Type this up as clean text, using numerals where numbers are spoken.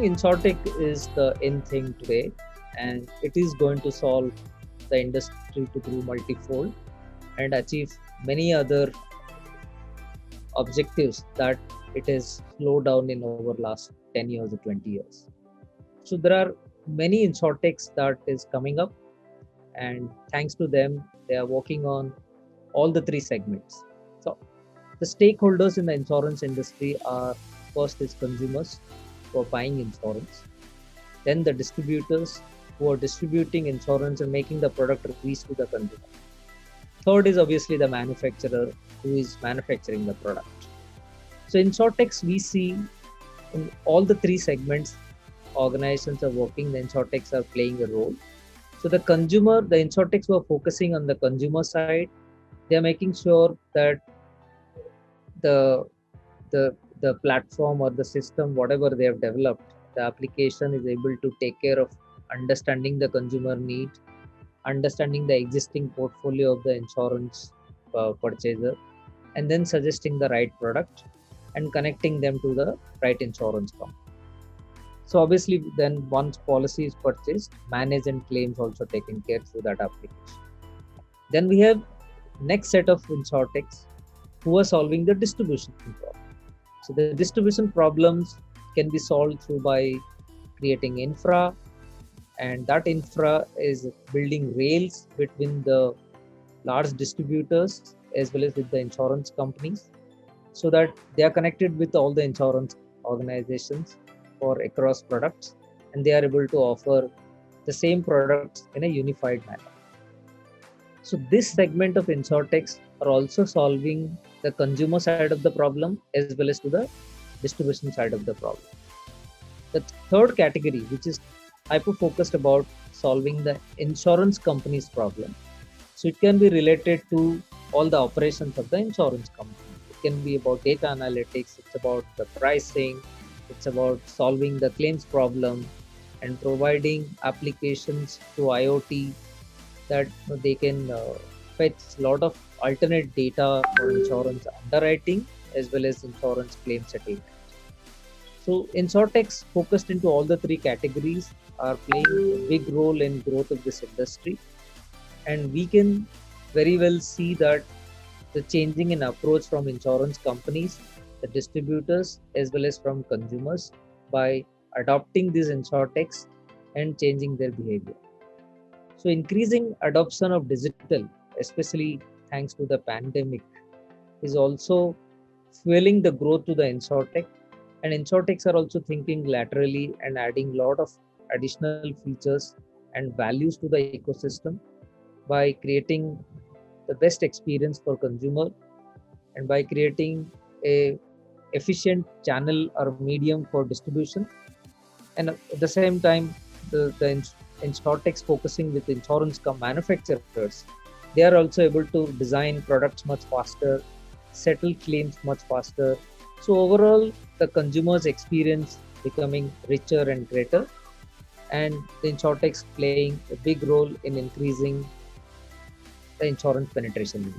think InsurTech is the in thing today, and it is going to solve the industry to grow multifold and achieve many other objectives that it has slowed down in over last 10 years or 20 years. So there are many InsurTechs that is coming up, and thanks to them, they are working on all the three segments. So the stakeholders in the insurance industry are first is consumers who are buying insurance, then the distributors who are distributing insurance and making the product reach to the consumer. Third is obviously the manufacturer who is manufacturing the product. So in Insurtechs, we see in all the three segments, organizations are working, the Insurtechs are playing a role. So the consumer, the Insurtechs were focusing on the consumer side. They are making sure that the the platform or the system, whatever they have developed, the application is able to take care of understanding the consumer need, understanding the existing portfolio of the insurance purchaser, and then suggesting the right product and connecting them to the right insurance company. So obviously, then once policy is purchased, manage and claims also taken care through that application. Then we have next set of insurtechs who are solving the distribution problem. So the distribution problems can be solved through by creating infra, and that infra is building rails between the large distributors as well as with the insurance companies, so that they are connected with all the insurance organizations for across products, and they are able to offer the same products in a unified manner. So this segment of insurtechs are also solving the consumer side of the problem as well as to the distribution side of the problem. The third category, which is hyper focused about solving the insurance company's problem. So it can be related to all the operations of the insurance company. It can be about data analytics, it's about the pricing, it's about solving the claims problem and providing applications to IoT that they can fetch a lot of alternate data for insurance underwriting as well as insurance claim settlement. So insurtechs focused into all the three categories are playing a big role in growth of this industry, and we can very well see that the changing in approach from insurance companies, the distributors as well as from consumers by adopting these insurtechs and changing their behavior. So increasing adoption of digital, especially thanks to the pandemic, is also fueling the growth to the insurtech. And insurtechs are also thinking laterally and adding a lot of additional features and values to the ecosystem by creating the best experience for consumer and by creating a efficient channel or medium for distribution. And at the same time, the insurtechs focusing with insurance manufacturers, they are also able to design products much faster, settle claims much faster. So overall, the consumer's experience becoming richer and greater, and the insurtechs playing a big role in increasing the insurance penetration.